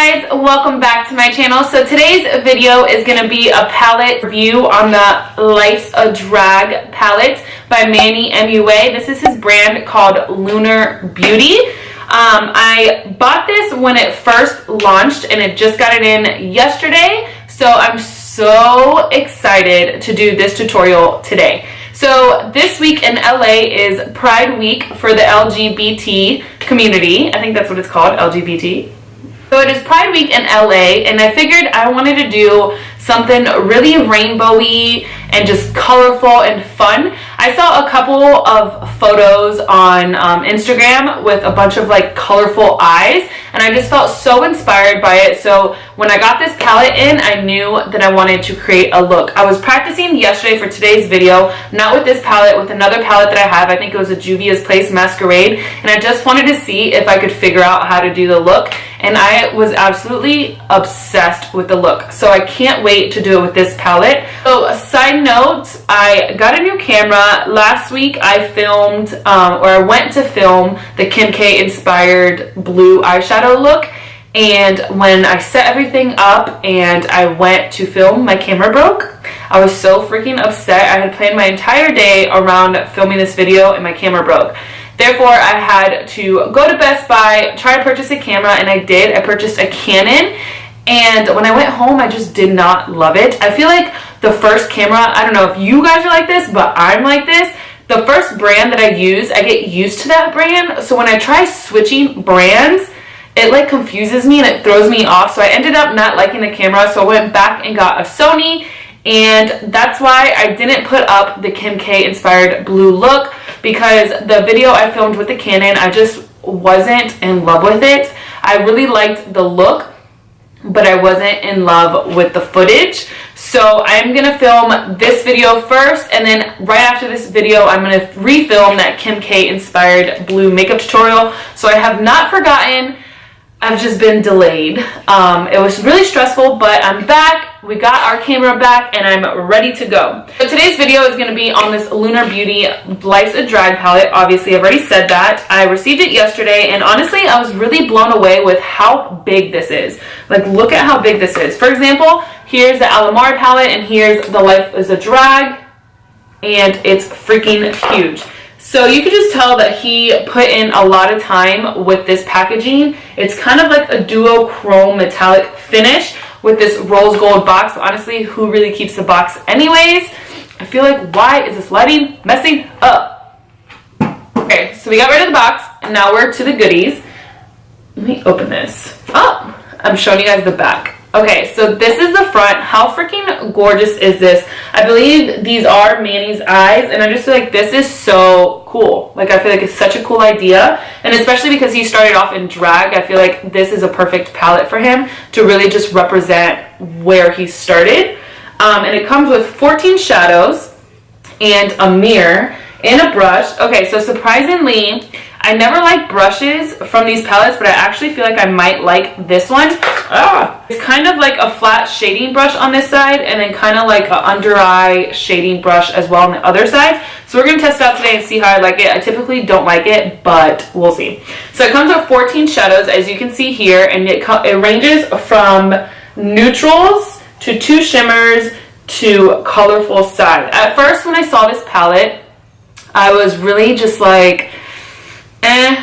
guys, welcome back to my channel. So today's video is going to be a palette review on the Life's a Drag palette by Manny MUA. This is his brand called Lunar Beauty. I bought this when it first launched and it just got it in yesterday. So I'm so excited to do this tutorial today. So this week in LA is Pride Week for the LGBT community. I think that's what it's called, LGBT. So it is Pride Week in LA, and I figured I wanted to do something really rainbowy and just colorful and fun. I saw a couple of photos on Instagram with a bunch of like colorful eyes, and I just felt so inspired by it. So when I got this palette in, I knew that I wanted to create a look. I was practicing yesterday for today's video, not with this palette, with another palette that I have. I think it was a Juvia's Place Masquerade, and I just wanted to see if I could figure out how to do the look, and I was absolutely obsessed with the look. So I can't wait to do it with this palette. So a side note, I got a new camera. Last week I filmed, or I went to film the Kim K inspired blue eyeshadow look. And when I set everything up and I went to film, my camera broke. I was so freaking upset. I had planned my entire day around filming this video and my camera broke. Therefore, I had to go to Best Buy, try to purchase a camera, and I did. I purchased a Canon, and when I went home, I just did not love it. I feel like the first camera, I don't know if you guys are like this, but I'm like this. The first brand that I use, I get used to that brand. So when I try switching brands, it like confuses me and it throws me off. So I ended up not liking the camera, so I went back and got a Sony. And that's why I didn't put up the Kim K inspired blue look, because the video I filmed with the Canon, I just wasn't in love with it. I really liked the look, but I wasn't in love with the footage. So I'm gonna film this video first, and then right after this video I'm gonna refilm that Kim K inspired blue makeup tutorial. So I have not forgotten, I've just been delayed. It was really stressful, but I'm back. We got our camera back and I'm ready to go. So today's video is going to be on this Lunar Beauty Life's a Drag palette. Obviously, I've already said that. I received it yesterday, and honestly, I was really blown away with how big this is. Like, look at how big this is. For example, here's the ALAMAR palette, and here's the Life is a Drag, and it's freaking huge. So you can just tell that he put in a lot of time with this packaging. It's kind of like a duochrome metallic finish with this rose gold box. But honestly, who really keeps the box anyways? I feel like, why is this lighting messing up? Okay, so we got rid of the box, and now we're to the goodies. Let me open this. Oh, I'm showing you guys the back. Okay, so this is the front. How freaking gorgeous is this? I believe these are Manny's eyes, and I just feel like this is so cool. Like, I feel like it's such a cool idea, and especially because he started off in drag, I feel like this is a perfect palette for him to really just represent where he started. And it comes with 14 shadows and a mirror and a brush. Okay, so surprisingly, I never like brushes from these palettes, but I actually feel like I might like this one. It's kind of like a flat shading brush on this side, and then kind of like an under eye shading brush as well on the other side. So we're going to test it out today and see how I like it. I typically don't like it, but we'll see. So it comes with 14 shadows, as you can see here, and it ranges from neutrals to 2 shimmers to colorful side. At first, when I saw this palette, I was really just like,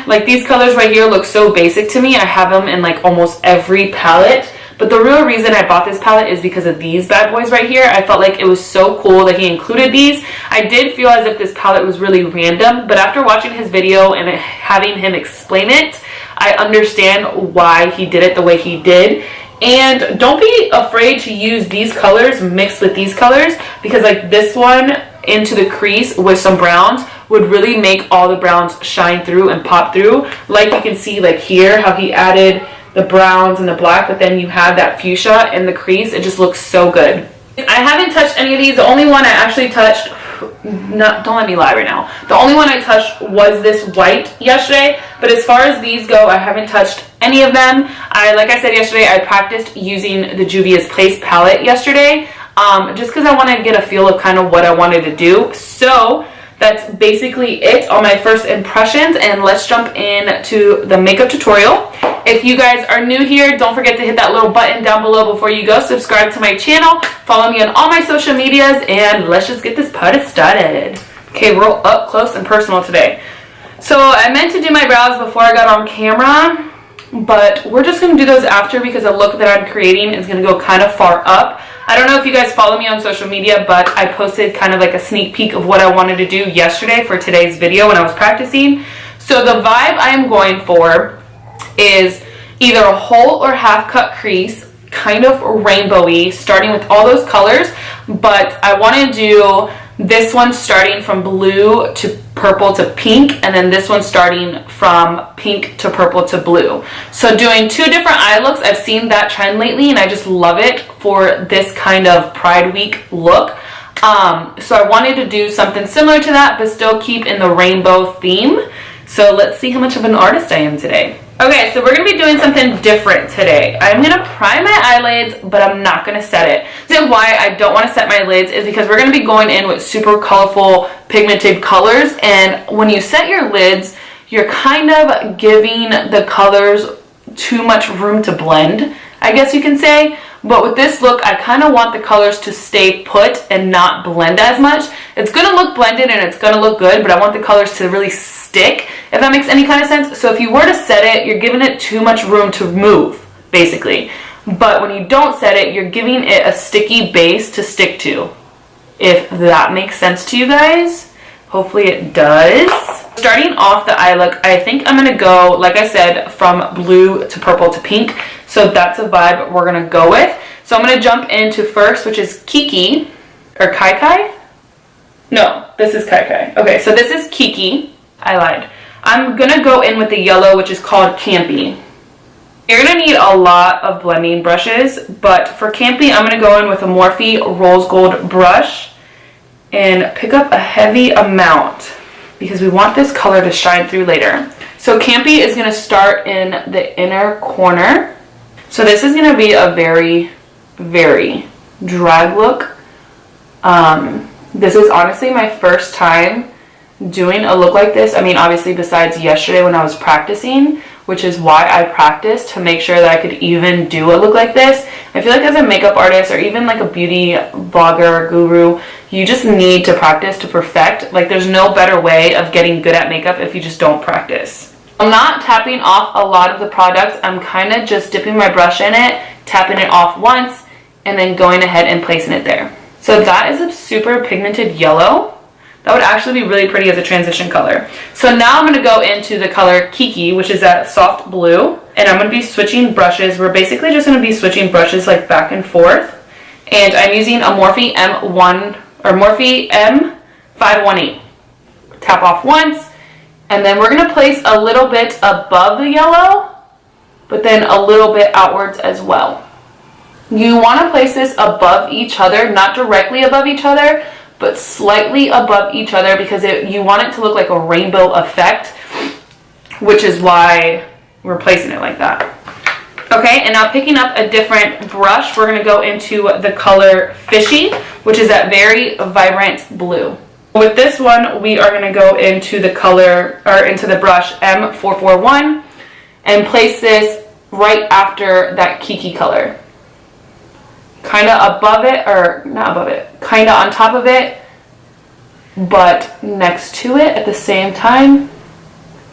like these colors right here look so basic to me. I have them in like almost every palette, but the real reason I bought this palette is because of these bad boys right here. I felt like it was so cool that he included these. I did feel as if this palette was really random, but after watching his video and having him explain it, I understand why he did it the way he did. And don't be afraid to use these colors mixed with these colors, because like this one into the crease with some browns would really make all the browns shine through and pop through. Like you can see like here how he added the browns and the black, but then you have that fuchsia in the crease. It just looks so good. I haven't touched any of these. The only one I actually touched, don't let me lie right now. The only one I touched was this white yesterday, but as far as these go, I haven't touched any of them. Like I said yesterday, I practiced using the Juvia's Place palette yesterday, just because I wanted to get a feel of kind of what I wanted to do. So that's basically it on my first impressions, and let's jump into the makeup tutorial. If you guys are new here, don't forget to hit that little button down below before you go. Subscribe to my channel, follow me on all my social medias, and let's just get this party started. Okay, we're up close and personal today. So I meant to do my brows before I got on camera, but we're just going to do those after because the look that I'm creating is going to go kind of far up. I don't know if you guys follow me on social media, but I posted kind of like a sneak peek of what I wanted to do yesterday for today's video when I was practicing. So the vibe I am going for is either a whole or half cut crease, kind of rainbowy, starting with all those colors, but I want to do this one starting from blue to purple to pink, and then this one starting from pink to purple to blue. So doing two different eye looks. I've seen that trend lately and I just love it for this kind of Pride Week look. So I wanted to do something similar to that but still keep in the rainbow theme. So let's see how much of an artist I am today. Okay, so we're going to be doing something different today. I'm going to prime my eyelids, but I'm not going to set it. The reason why I don't want to set my lids is because we're going to be going in with super colorful pigmented colors, and when you set your lids, you're kind of giving the colors too much room to blend, I guess you can say. But with this look, I kind of want the colors to stay put and not blend as much. It's going to look blended and it's going to look good, but I want the colors to really stick, if that makes any kind of sense. So if you were to set it, you're giving it too much room to move, basically. But when you don't set it, you're giving it a sticky base to stick to, if that makes sense to you guys. Hopefully it does. Starting off the eye look, I think I'm going to go, like I said, from blue to purple to pink. So that's a vibe we're going to go with. So I'm going to jump into first, which is Kiki, or Kai Kai? No, this is Kai Kai. Okay, so this is Kiki. I lied. I'm going to go in with the yellow, which is called Campy. You're going to need a lot of blending brushes, but for Campy, I'm going to go in with a Morphe Rose Gold brush and pick up a heavy amount because we want this color to shine through later. So Campy is going to start in the inner corner. So this is going to be a very, very drag look. This is honestly my first time doing a look like this. I mean, obviously besides yesterday when I was practicing, which is why I practiced to make sure that I could even do a look like this. I feel like as a makeup artist or even like a beauty vlogger or guru, you just need to practice to perfect. Like there's no better way of getting good at makeup if you just don't practice. I'm not tapping off a lot of the products. I'm kind of just dipping my brush in it, tapping it off once, and then going ahead and placing it there. So that is a super pigmented yellow. That would actually be really pretty as a transition color. So now I'm going to go into the color Kiki, which is that soft blue. And I'm going to be switching brushes. We're basically just going to be switching brushes like back and forth. And I'm using a Morphe M1 or Morphe M518. Tap off once. And then we're going to place a little bit above the yellow, but then a little bit outwards as well. You want to place this above each other, not directly above each other, but slightly above each other because you want it to look like a rainbow effect, which is why we're placing it like that. Okay, and now picking up a different brush, we're going to go into the color Fishy, which is that very vibrant blue. With this one, we are going to go into the color, or into the brush M441 and place this right after that Kiki color. Kind of above it, or not above it, kind of on top of it, but next to it at the same time.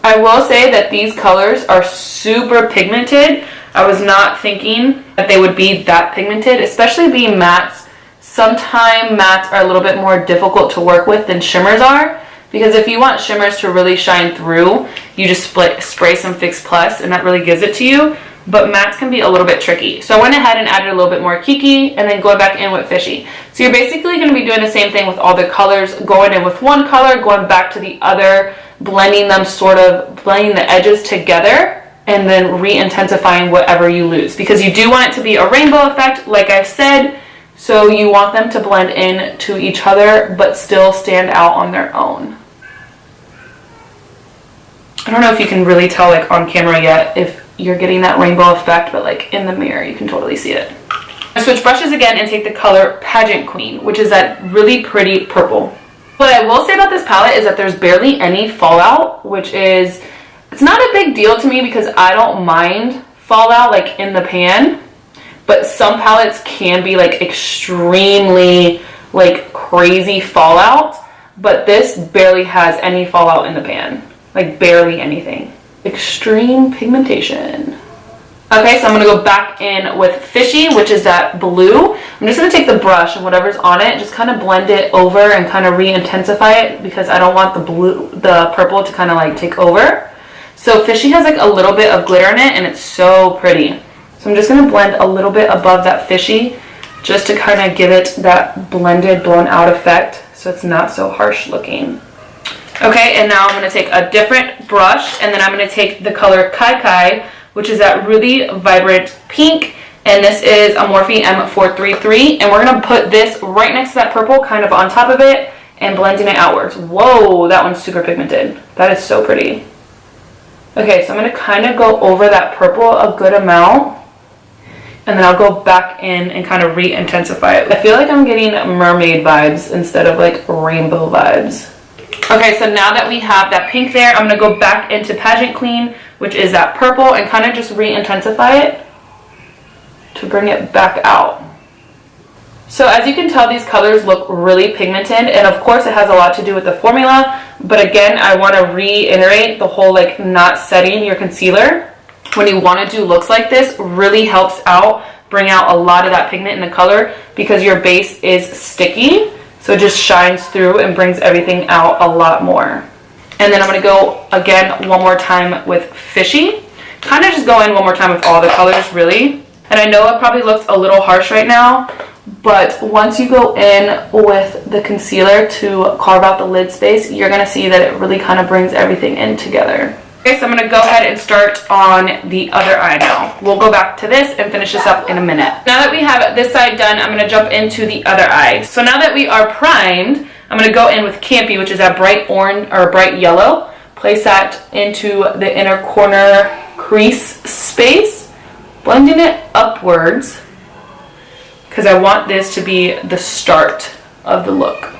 I will say that these colors are super pigmented. I was not thinking that they would be that pigmented, especially being mattes. Sometimes mattes are a little bit more difficult to work with than shimmers are, because if you want shimmers to really shine through, you just spray some Fix Plus and that really gives it to you. But mattes can be a little bit tricky. So I went ahead and added a little bit more Kiki and then going back in with Fishy. So you're basically going to be doing the same thing with all the colors, going in with one color, going back to the other, blending them, sort of blending the edges together, and then re-intensifying whatever you lose. Because you do want it to be a rainbow effect, like I've said, so you want them to blend in to each other but still stand out on their own. I don't know if you can really tell like on camera yet if you're getting that rainbow effect, but like in the mirror you can totally see it. I switch brushes again and take the color Pageant Queen, which is that really pretty purple. What I will say about this palette is that there's barely any fallout, which is It's not a big deal to me because I don't mind fallout like in the pan, but some palettes can be like extremely like crazy fallout, but this barely has any fallout in the pan, like barely anything. Extreme pigmentation. Okay, so I'm gonna go back in with Fishy, which is that blue. I'm just gonna take the brush and whatever's on it, just kind of blend it over and kind of re-intensify it because I don't want the purple to kind of like take over. So Fishy has like a little bit of glitter in it and it's so pretty. So I'm just gonna blend a little bit above that Fishy just to kind of give it that blended, blown out effect so it's not so harsh looking. Okay, and now I'm gonna take a different brush and then I'm gonna take the color Kai Kai, which is that really vibrant pink, and this is a Morphe M433, and we're gonna put this right next to that purple, kind of on top of it, and blending it outwards. Whoa, that one's super pigmented. That is so pretty. Okay, so I'm gonna kind of go over that purple a good amount, and then I'll go back in and kind of re-intensify it. I feel like I'm getting mermaid vibes instead of like rainbow vibes. Okay, so now that we have that pink there, I'm gonna go back into Pageant Queen, which is that purple, and kind of just re-intensify it to bring it back out. So as you can tell, these colors look really pigmented, and of course it has a lot to do with the formula, but again, I want to reiterate the whole like not setting your concealer when you want to do looks like this really helps out, bring out a lot of that pigment in the color because your base is sticky, so it just shines through and brings everything out a lot more. And then I'm going to go again one more time with Fishy. Kind of just go in one more time with all the colors, really. And I know it probably looks a little harsh right now, but once you go in with the concealer to carve out the lid space, you're going to see that it really kind of brings everything in together. Okay, so I'm going to go ahead and start on the other eye now. We'll go back to this and finish this up in a minute. Now that we have this side done, I'm going to jump into the other eye. So now that we are primed, I'm going to go in with Campy, which is that bright orange or bright yellow. Place that into the inner corner crease space, blending it upwards because I want this to be the start of the look.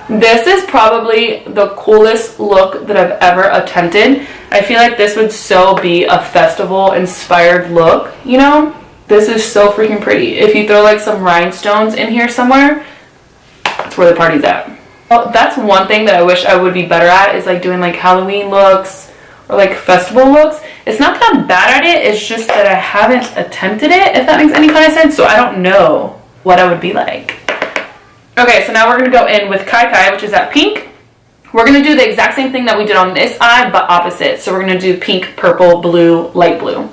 This is probably the coolest look that I've ever attempted. I feel like this would so be a festival inspired look, you know? This is so freaking pretty. If you throw like some rhinestones in here somewhere, that's where the party's at. Well, that's one thing that I wish I would be better at is like doing like Halloween looks or like festival looks. It's not that I'm bad at it, it's just that I haven't attempted it, if that makes any kind of sense, so I don't know what I would be like. Okay, so now we're going to go in with Kai Kai, which is that pink. We're going to do the exact same thing that we did on this eye, but opposite. So we're going to do pink, purple, blue, light blue.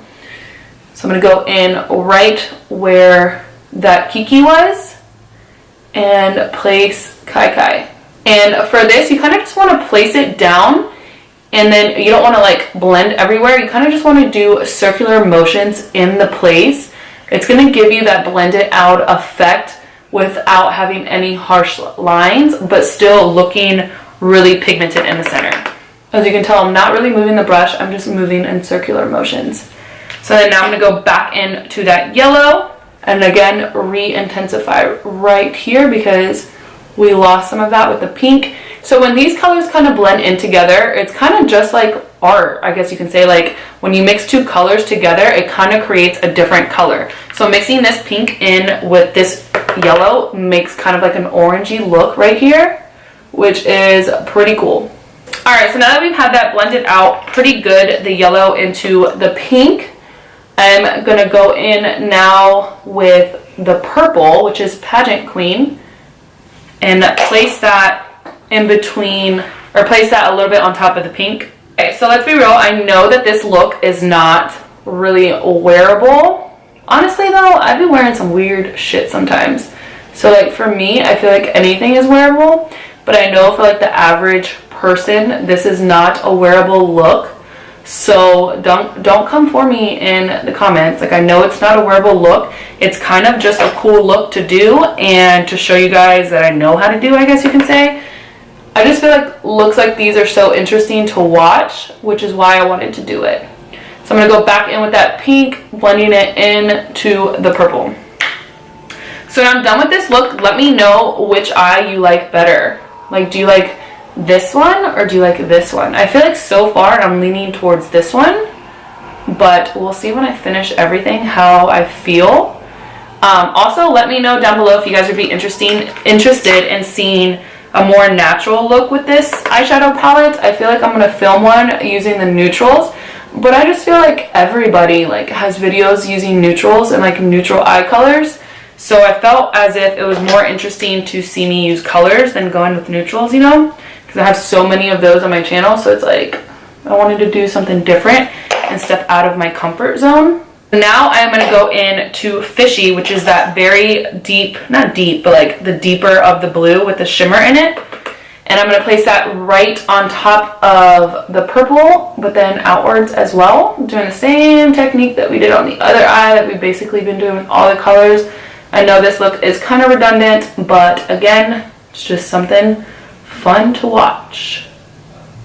So I'm going to go in right where that Kiki was and place Kai Kai. And for this, you kind of just want to place it down, and then you don't want to like blend everywhere. You kind of just want to do circular motions in the place. It's going to give you that blended out effect without having any harsh lines, but still looking really pigmented in the center. As you can tell, I'm not really moving the brush, I'm just moving in circular motions. So then now I'm going to go back into that yellow and again re-intensify right here because we lost some of that with the pink. So when these colors kind of blend in together, it's kind of just like art, I guess you can say. Like when you mix two colors together, it kind of creates a different color. So mixing this pink in with this yellow makes kind of like an orangey look right here, which is pretty cool. All right, so now that we've had that blended out pretty good, the yellow into the pink, I'm gonna go in now with the purple, which is Pageant Queen, and place that in between, or place that a little bit on top of the pink. Okay, so let's be real, I know that this look is not really wearable. Honestly though, I've been wearing some weird shit sometimes. So like for me, I feel like anything is wearable, but I know for like the average person, this is not a wearable look. So don't come for me in the comments. Like I know it's not a wearable look. It's kind of just a cool look to do and to show you guys that I know how to do, I guess you can say. I just feel like looks like these are so interesting to watch, which is why I wanted to do it. So I'm going to go back in with that pink, blending it into the purple. So now I'm done with this look. Let me know which eye you like better. Like, do you like this one or do you like this one? I feel like so far I'm leaning towards this one, but we'll see when I finish everything how I feel. Also, let me know down below if you guys would be interested in seeing a more natural look with this eyeshadow palette. I feel like I'm gonna film one using the neutrals, but I just feel like everybody like has videos using neutrals and like neutral eye colors. So I felt as if it was more interesting to see me use colors than going with neutrals, you know, because I have so many of those on my channel. So it's like I wanted to do something different and step out of my comfort zone. Now I'm going to go into Fishy, which is that very deep, not deep, but like the deeper of the blue with the shimmer in it. And I'm going to place that right on top of the purple, but then outwards as well. I'm doing the same technique that we did on the other eye that we've basically been doing with all the colors. I know this look is kind of redundant, but again, it's just something fun to watch.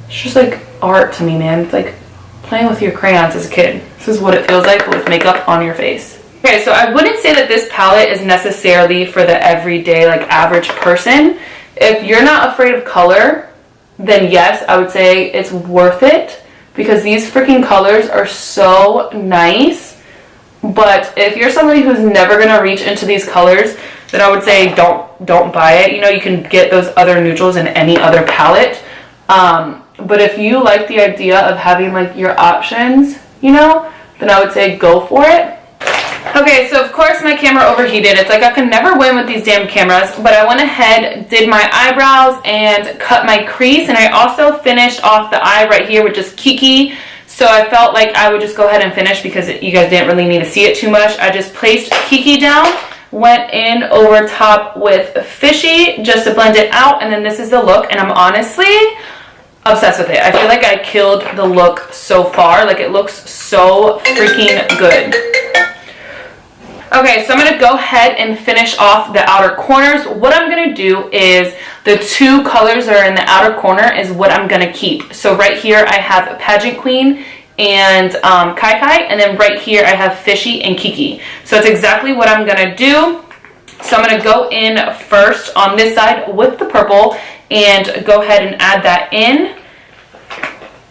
It's just like art to me, man. It's like playing with your crayons as a kid. This is what it feels like with makeup on your face. Okay, so I wouldn't say that this palette is necessarily for the everyday, like average person. If you're not afraid of color, then yes, I would say it's worth it because these freaking colors are so nice. But if you're somebody who's never gonna reach into these colors, then I would say don't buy it. You know, you can get those other neutrals in any other palette. But if you like the idea of having like your options, you know, then I would say go for it. Okay, so of course my camera overheated. It's like I can never win with these damn cameras, but I went ahead, did my eyebrows and cut my crease, and I also finished off the eye right here with just Kiki. So I felt like I would just go ahead and finish because you guys didn't really need to see it too much. I just placed Kiki down, went in over top with Fishy just to blend it out, and then this is the look, and I'm honestly obsessed with it. I feel like I killed the look so far. Like it looks so freaking good. Okay, so I'm going to go ahead and finish off the outer corners. What I'm going to do is the two colors that are in the outer corner is what I'm going to keep. So right here I have Pageant Queen and Kai Kai, and then right here I have Fishy and Kiki. So that's exactly what I'm going to do. So I'm going to go in first on this side with the purple and go ahead and add that in.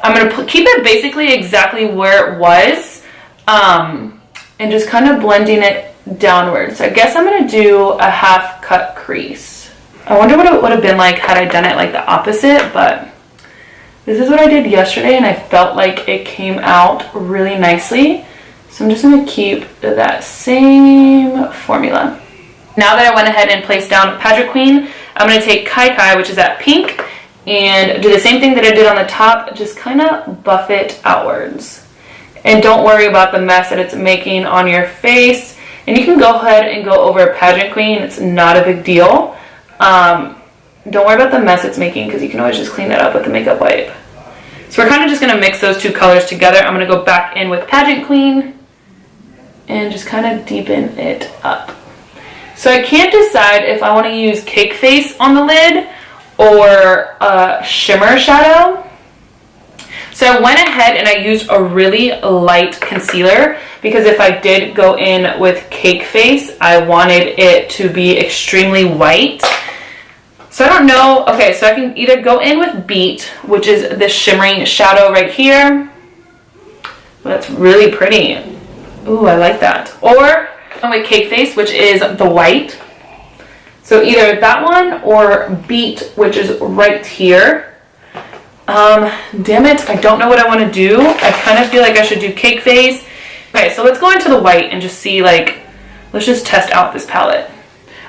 I'm going to keep it basically exactly where it was and just kind of blending it downward. So I guess I'm going to do a half cut crease. I wonder what it would have been like had I done it like the opposite, but this is what I did yesterday and I felt like it came out really nicely. So I'm just going to keep that same formula. Now that I went ahead and placed down Pageant Queen, I'm going to take Kai Kai, which is that pink, and do the same thing that I did on the top, just kind of buff it outwards. And don't worry about the mess that it's making on your face. And you can go ahead and go over Pageant Queen. It's not a big deal. Don't worry about the mess it's making because you can always just clean that up with the makeup wipe. So we're kind of just going to mix those two colors together. I'm going to go back in with Pageant Queen and just kind of deepen it up. So I can't decide if I want to use Cake Face on the lid or a shimmer shadow. So I went ahead and I used a really light concealer because if I did go in with Cake Face, I wanted it to be extremely white. So I don't know. Okay, so I can either go in with Beat, which is the shimmering shadow right here. That's really pretty. Ooh, I like that. Or with Cake Face, which is the white. So either that one or Beat, which is right here. Damn it, I don't know what I want to do. I kind of feel like I should do Cake Face. Okay, so let's go into the white and just see, like, let's just test out this palette.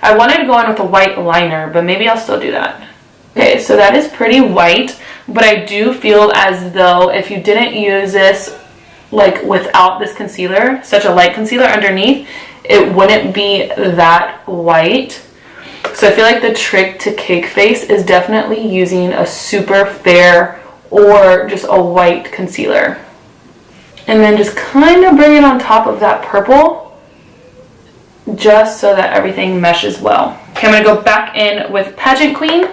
I wanted to go in with a white liner, but maybe I'll still do that. Okay, so that is pretty white, but I do feel as though if you didn't use this, like, without this concealer, such a light concealer underneath, it wouldn't be that white. So I feel like the trick to Cake Face is definitely using a super fair or just a white concealer. And then just kind of bring it on top of that purple just so that everything meshes well. Okay, I'm going to go back in with Pageant Queen.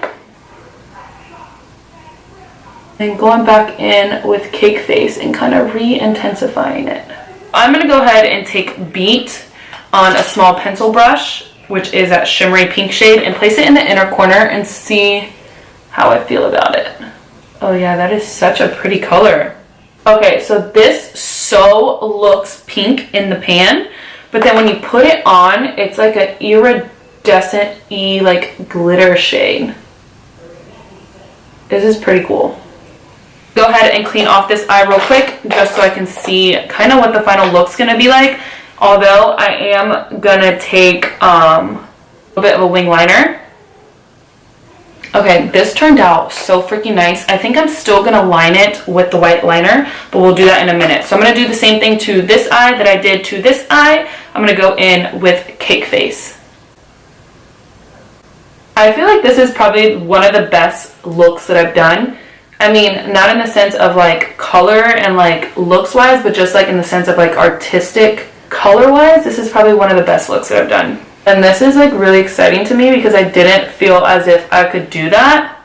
And going back in with Cake Face and kind of re-intensifying it. I'm going to go ahead and take Beat on a small pencil brush, which is that shimmery pink shade, and place it in the inner corner and see how I feel about it. Oh yeah, that is such a pretty color. Okay, so this so looks pink in the pan, but then when you put it on, it's like an iridescent-y, like glitter shade. This is pretty cool. Go ahead and clean off this eye real quick, just so I can see kind of what the final look's gonna be like. Although I am gonna take a little bit of a wing liner. Okay, this turned out so freaking nice. I think I'm still gonna line it with the white liner, but we'll do that in a minute. So I'm gonna do the same thing to this eye that I did to this eye. I'm gonna go in with Cake Face. I feel like this is probably one of the best looks that I've done. I mean, not in the sense of like color and like looks wise, but just like in the sense of like artistic color wise. This is probably one of the best looks that I've done. And this is like really exciting to me because I didn't feel as if I could do that,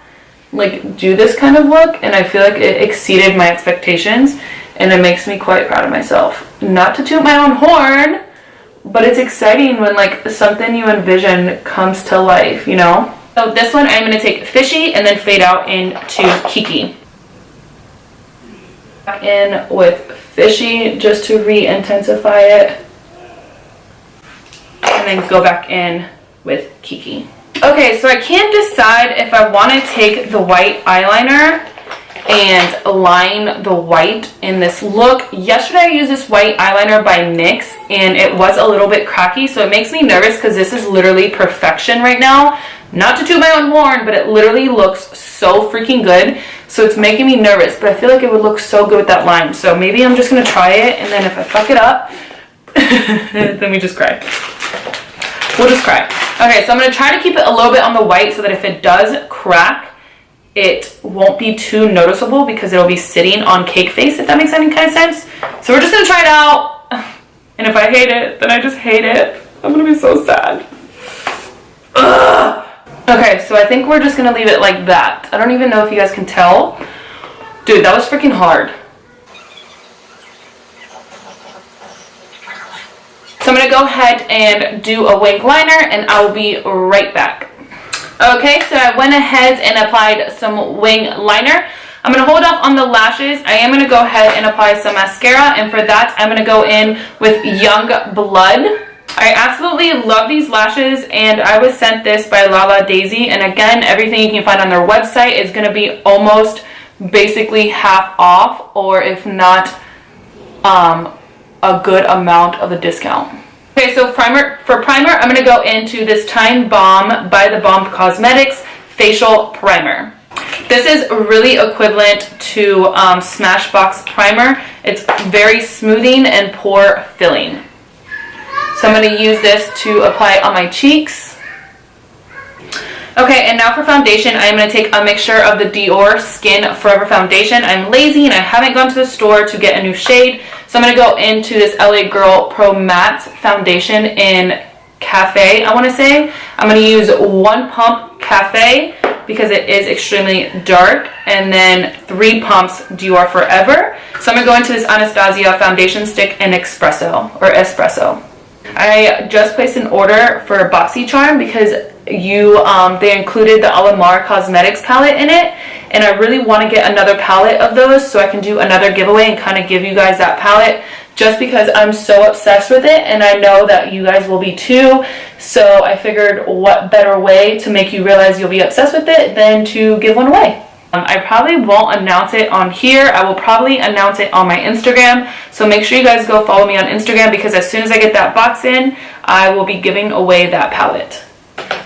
like do this kind of look, and I feel like it exceeded my expectations, and it makes me quite proud of myself. Not to toot my own horn, but it's exciting when like something you envision comes to life, you know? So this one I'm going to take Fishy and then fade out into Kiki. Back in with Fishy just to re-intensify it. And then go back in with Kiki. Okay, so I can't decide if I want to take the white eyeliner and line the white in this look. Yesterday I used this white eyeliner by NYX and it was a little bit cracky, so it makes me nervous because this is literally perfection right now. Not to toot my own horn, but it literally looks so freaking good, so it's making me nervous, but I feel like it would look so good with that line. So maybe I'm just going to try it, and then if I fuck it up, then we just cry. We'll just cry. Okay, so I'm going to try to keep it a little bit on the white so that if it does crack, it won't be too noticeable because it'll be sitting on Cake Face, if that makes any kind of sense. So we're just going to try it out. And if I hate it, then I just hate it. I'm going to be so sad. Ugh. Okay, so I think we're just going to leave it like that. I don't even know if you guys can tell. Dude, that was freaking hard. So I'm going to go ahead and do a wing liner and I will be right back. Okay, so I went ahead and applied some wing liner. I'm going to hold off on the lashes. I am going to go ahead and apply some mascara, and for that I'm going to go in with Young Blood. I absolutely love these lashes, and I was sent this by LALADAISY, and again, everything you can find on their website is going to be almost basically half off, or if not a good amount of a discount. Okay, so for primer, I'm going to go into this Time Balm by the BALM Cosmetics Facial Primer. This is really equivalent to Smashbox Primer. It's very smoothing and pore filling. So I'm going to use this to apply it on my cheeks. Okay, and now for foundation, I'm going to take a mixture of the DIOR Skin Forever Foundation. I'm lazy and I haven't gone to the store to get a new shade. So I'm going to go into this LA Girl Pro Matte Foundation in Cafe, I want to say. I'm going to use 1 pump Cafe because it is extremely dark, and then 3 pumps DIOR Forever. So I'm going to go into this Anastasia foundation stick in Espresso. I just placed an order for BoxyCharm because they included the ALAMAR cosmetics palette in it, and I really want to get another palette of those so I can do another giveaway and kind of give you guys that palette, just because I'm so obsessed with it and I know that you guys will be too. So I figured what better way to make you realize you'll be obsessed with it than to give one away. I probably won't announce it on here. I will probably announce it on my Instagram. So make sure you guys go follow me on Instagram, because as soon as I get that box in, I will be giving away that palette.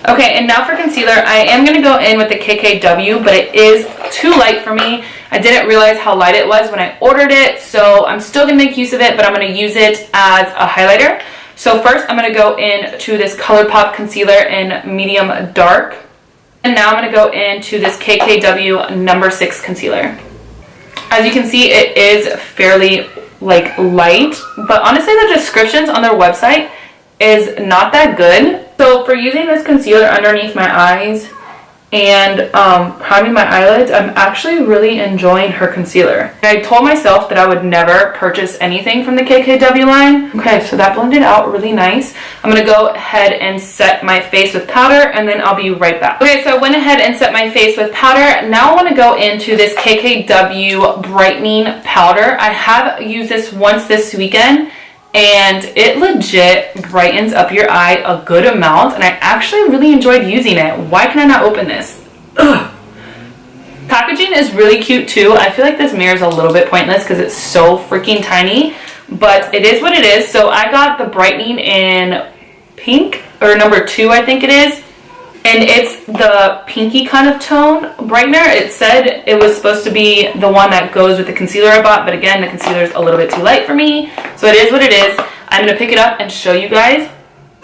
Okay, and now for concealer, I am going to go in with the KKW, but it is too light for me. I didn't realize how light it was when I ordered it, so I'm still going to make use of it, but I'm going to use it as a highlighter. So first, I'm going to go into this ColourPop concealer in medium dark. And now I'm going to go into this KKW number 6 concealer. As you can see, it is fairly like light, but honestly the descriptions on their website is not that good. So for using this concealer underneath my eyes, and priming my eyelids, I'm actually really enjoying her concealer. I told myself that I would never purchase anything from the KKW line. Okay, so that blended out really nice. I'm gonna go ahead and set my face with powder, and then I'll be right back. Okay, so I went ahead and set my face with powder. Now I wanna go into this KKW brightening powder. I have used this once this weekend, and it legit brightens up your eye a good amount, and I actually really enjoyed using it. Why can I not open this? Ugh. Packaging is really cute too. I feel like this mirror is a little bit pointless because it's so freaking tiny, but it is what it is. So I got the brightening in pink, or number 2 I think it is, and it's the pinky kind of tone brightener. It said it was supposed to be the one that goes with the concealer I bought, but again, the concealer is a little bit too light for me, so it is what it is. I'm going to pick it up and show you guys.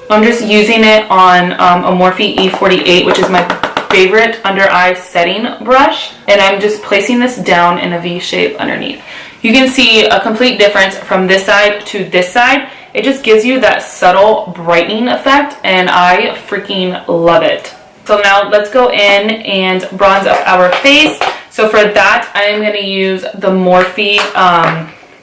I'm just using it on a Morphe E48, which is my favorite under eye setting brush, and I'm just placing this down in a V shape underneath. You can see a complete difference from this side to this side. It just gives you that subtle brightening effect, and I freaking love it. So now let's go in and bronze up our face. So for that, I am going to use the Morphe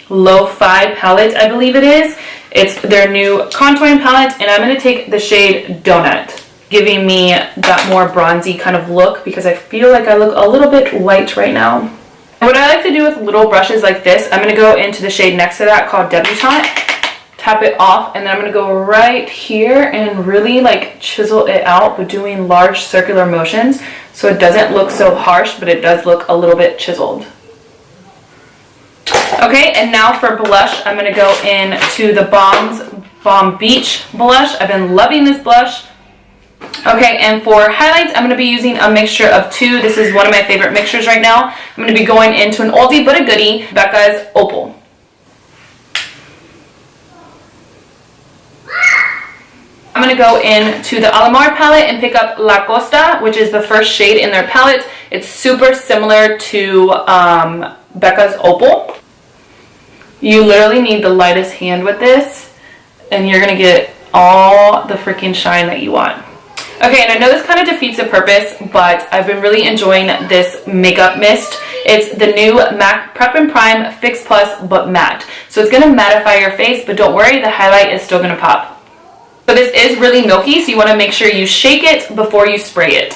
Lo-Fi palette, I believe it is. It's their new contouring palette, and I'm going to take the shade Donut, giving me that more bronzy kind of look because I feel like I look a little bit white right now. What I like to do with little brushes like this, I'm going to go into the shade next to that called Debutante, tap it off, and then I'm going to go right here and really like chisel it out with doing large circular motions so it doesn't look so harsh, but it does look a little bit chiseled. Okay, and now for blush, I'm going to go into the Balm Beach blush. I've been loving this blush. Okay, and for highlights, I'm going to be using a mixture of 2. This is one of my favorite mixtures right now. I'm going to be going into an oldie but a goodie, BECCA's Opal. I'm going to go into the ALAMAR palette and pick up La Costa, which is the first shade in their palette. It's super similar to BECCA's Opal. You literally need the lightest hand with this, and you're going to get all the freaking shine that you want. Okay, and I know this kind of defeats the purpose, but I've been really enjoying this makeup mist. It's the new MAC Prep and Prime Fix Plus, but matte. So it's going to mattify your face, but don't worry, the highlight is still going to pop. So this is really milky, so you want to make sure you shake it before you spray it.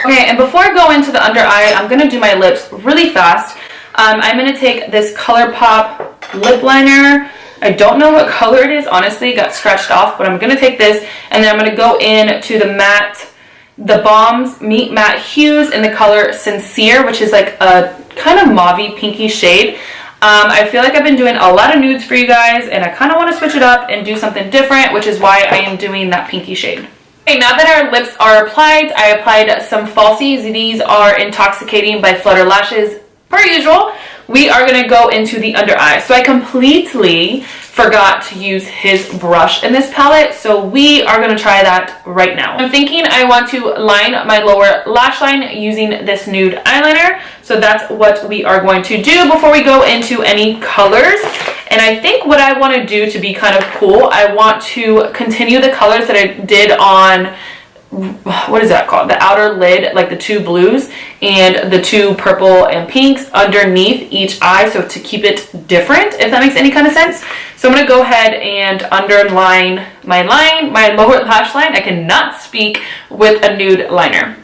Okay, and before I go into the under eye, I'm going to do my lips really fast. I'm going to take this ColourPop lip liner. I don't know what color it is, honestly, it got scratched off, but I'm going to take this, and then I'm going to go into the Balm's Meet Matte Hues in the color Sincere, which is like a kind of mauve-y pinky shade. I feel like I've been doing a lot of nudes for you guys, and I kind of want to switch it up and do something different, which is why I am doing that pinky shade. Okay, now that our lips are applied, I applied some falsies. These are Intoxicating by Flutter Lashes. Per usual, we are going to go into the under eye. So I completely forgot to use his brush in this palette, so we are going to try that right now. I'm thinking I want to line my lower lash line using this nude eyeliner, so that's what we are going to do before we go into any colors. And I think what I want to do to be kind of cool, I want to continue the colors that I did on, what is that called? The outer lid, like the 2 blues and the 2 purple and pinks underneath each eye, so to keep it different, if that makes any kind of sense. So I'm going to go ahead and underline my lower lash line. I cannot speak with a nude liner.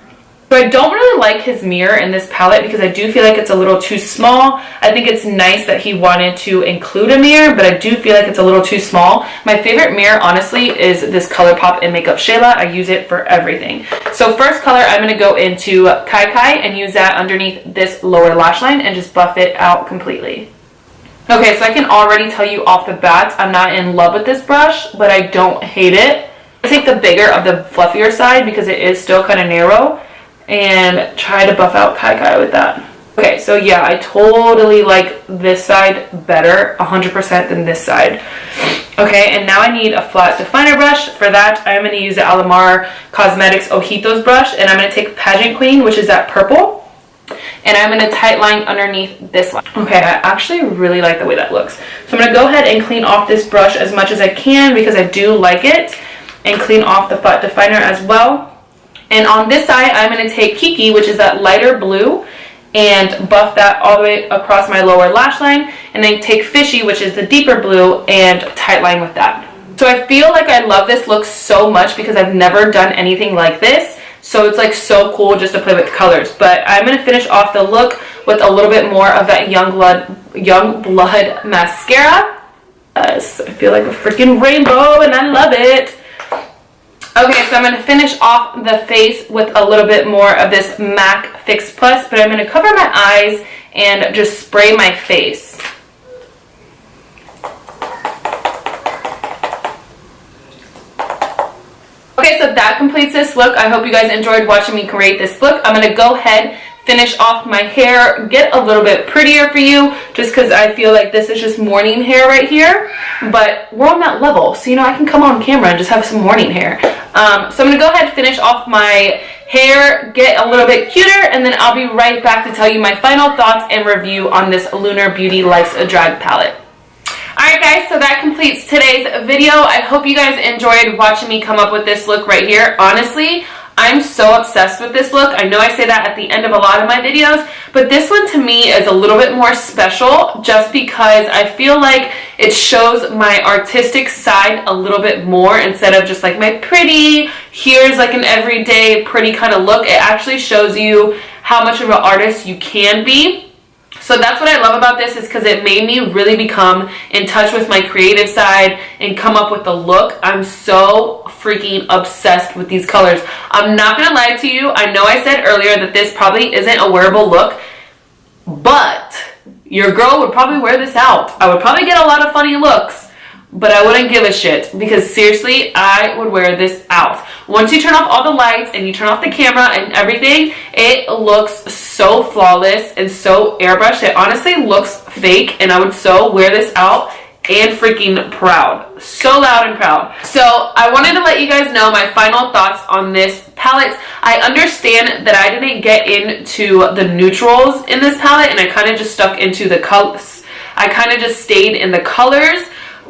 So I don't really like his mirror in this palette because I do feel like it's a little too small. I think it's nice that he wanted to include a mirror, but I do feel like it's a little too small. My favorite mirror, honestly, is this ColourPop and Makeup Shayla. I use it for everything. So first color, I'm going to go into Kai Kai and use that underneath this lower lash line and just buff it out completely. Okay, so I can already tell you off the bat, I'm not in love with this brush, but I don't hate it. I take the bigger of the fluffier side because it is still kind of narrow, and try to buff out Kai Kai with that. Okay, so yeah, I totally like this side better, 100% than this side. Okay, and now I need a flat definer brush. For that, I'm going to use the ALAMAR Cosmetics Ojitos brush, and I'm going to take Pageant Queen, which is that purple, and I'm going to tight line underneath this line. Okay, I actually really like the way that looks. So I'm going to go ahead and clean off this brush as much as I can because I do like it. and clean off the flat definer as well. And on this side, I'm going to take Kiki, which is that lighter blue, and buff that all the way across my lower lash line, and then take Fishy, which is the deeper blue, and tightline with that. So I feel like I love this look so much because I've never done anything like this. So it's like so cool just to play with the colors. But I'm going to finish off the look with a little bit more of that Young Blood mascara. I feel like a freaking rainbow and I love it. Okay, so I'm going to finish off the face with a little bit more of this MAC Fix Plus, but I'm going to cover my eyes and just spray my face. Okay, so that completes this look. I hope you guys enjoyed watching me create this look. I'm going to go ahead, finish off my hair, get a little bit prettier for you, just because I feel like this is just morning hair right here. But we're on that level, so you know I can come on camera and just have some morning hair. So I'm going to go ahead and finish off my hair, get a little bit cuter, and then I'll be right back to tell you my final thoughts and review on this Lunar Beauty Life's a Drag palette. Alright guys, so that completes today's video. I hope you guys enjoyed watching me come up with this look right here. Honestly, I'm so obsessed with this look. I know I say that at the end of a lot of my videos, but this one to me is a little bit more special just because I feel like it shows my artistic side a little bit more instead of just like my pretty, here's like an everyday pretty kind of look. It actually shows you how much of an artist you can be. So that's what I love about this, is because it made me really become in touch with my creative side and come up with the look. I'm so freaking obsessed with these colors. I'm not going to lie to you. I know I said earlier that this probably isn't a wearable look, but your girl would probably wear this out. I would probably get a lot of funny looks, but I wouldn't give a shit because seriously, I would wear this out. Once you turn off all the lights and you turn off the camera and everything, it looks so flawless and so airbrushed. It honestly looks fake, and I would so wear this out and freaking proud. So loud and proud. So I wanted to let you guys know my final thoughts on this palette. I understand that I didn't get into the neutrals in this palette, and I kind of just stuck into the colors. I kind of just stayed in the colors.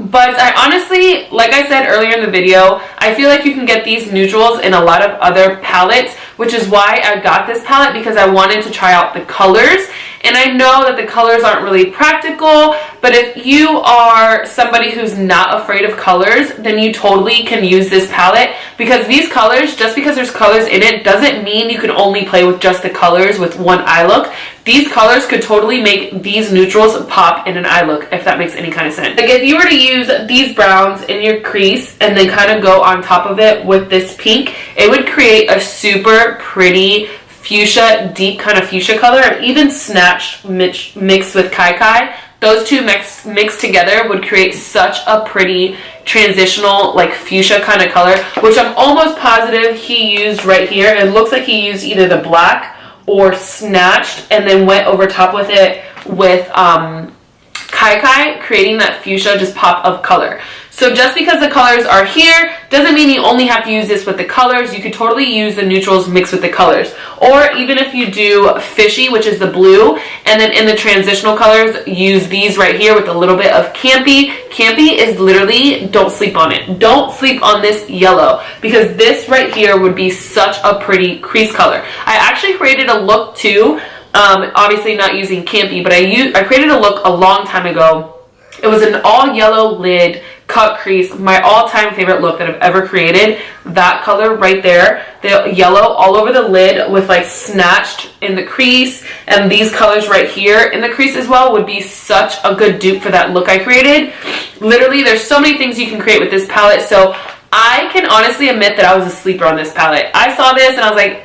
But I honestly, like I said earlier in the video, I feel like you can get these neutrals in a lot of other palettes, which is why I got this palette, because I wanted to try out the colors. And I know that the colors aren't really practical, but if you are somebody who's not afraid of colors, then you totally can use this palette, because these colors, just because there's colors in it, doesn't mean you can only play with just the colors with one eye look. These colors could totally make these neutrals pop in an eye look, if that makes any kind of sense. Like if you were to use these browns in your crease and then kind of go on top of it with this pink, it would create a super pretty fuchsia, deep kind of fuchsia color. And even Snatched mixed with Kai Kai, those two mixed together would create such a pretty transitional like fuchsia kind of color, which I'm almost positive he used right here. It looks like he used either the black or Snatched and then went over top with it with Kai Kai, creating that fuchsia just pop of color. So just because the colors are here doesn't mean you only have to use this with the colors. You could totally use the neutrals mixed with the colors. Or even if you do Fishy, which is the blue, and then in the transitional colors, use these right here with a little bit of Campy. Campy is literally, don't sleep on it. Don't sleep on this yellow, because this right here would be such a pretty crease color. I actually created a look too, obviously not using Campy, but I created a look a long time ago. It was an all yellow lid cut crease, my all-time favorite look that I've ever created. That color right there, the yellow all over the lid with like Snatched in the crease, and these colors right here in the crease as well would be such a good dupe for that look I created. Literally, there's so many things you can create with this palette. So I can honestly admit that I was a sleeper on this palette. I saw this and I was like,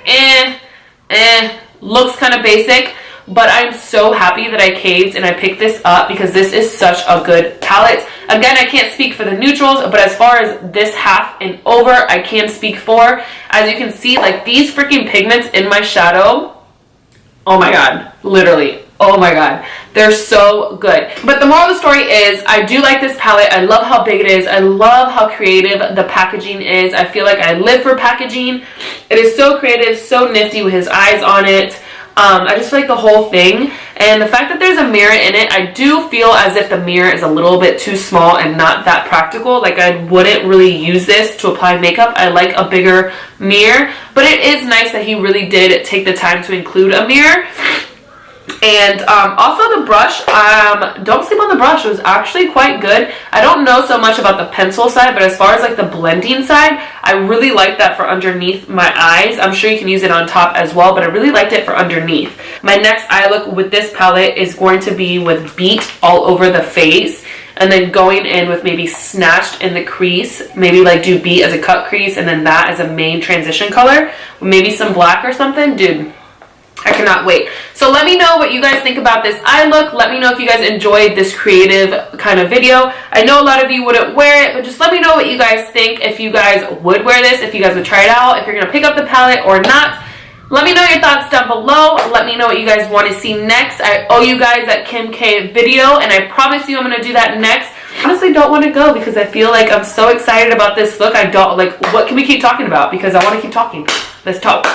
looks kind of basic. But I'm so happy that I caved and I picked this up, because this is such a good palette. Again, I can't speak for the neutrals, but as far as this half and over, I can speak for. As you can see, like these freaking pigments in my shadow, oh my god, literally, oh my god, they're so good. But the moral of the story is, I do like this palette. I love how big it is. I love how creative the packaging is. I feel like I live for packaging. It is so creative, so nifty with his eyes on it. I just like the whole thing, and the fact that there's a mirror in it, I do feel as if the mirror is a little bit too small and not that practical. Like, I wouldn't really use this to apply makeup. I like a bigger mirror, but it is nice that he really did take the time to include a mirror. And also the brush, don't sleep on the brush. It was actually quite good. I don't know so much about the pencil side, but as far as like the blending side, I really like that for underneath my eyes. I'm sure you can use it on top as well, but I really liked it for underneath. My next eye look with this palette is going to be with Beat all over the face, and then going in with maybe Snatched in the crease, maybe like do Beat as a cut crease and then that as a main transition color, maybe some black or something. Dude, I cannot wait. So let me know what you guys think about this eye look. Let me know if you guys enjoyed this creative kind of video. I know a lot of you wouldn't wear it, but just let me know what you guys think, if you guys would wear this, if you guys would try it out, if you're going to pick up the palette or not. Let me know your thoughts down below. Let me know what you guys want to see next. I owe you guys that Kim K video, and I promise you I'm going to do that next. I honestly don't want to go because I feel like I'm so excited about this look. I don't, like, what can we keep talking about? Because I want to keep talking. Let's talk.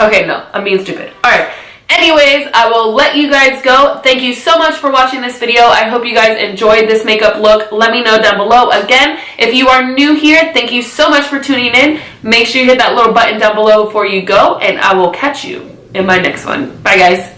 Okay, no, I'm being stupid. Alright, anyways, I will let you guys go. Thank you so much for watching this video. I hope you guys enjoyed this makeup look. Let me know down below. Again, if you are new here, thank you so much for tuning in. Make sure you hit that little button down below before you go, and I will catch you in my next one. Bye, guys.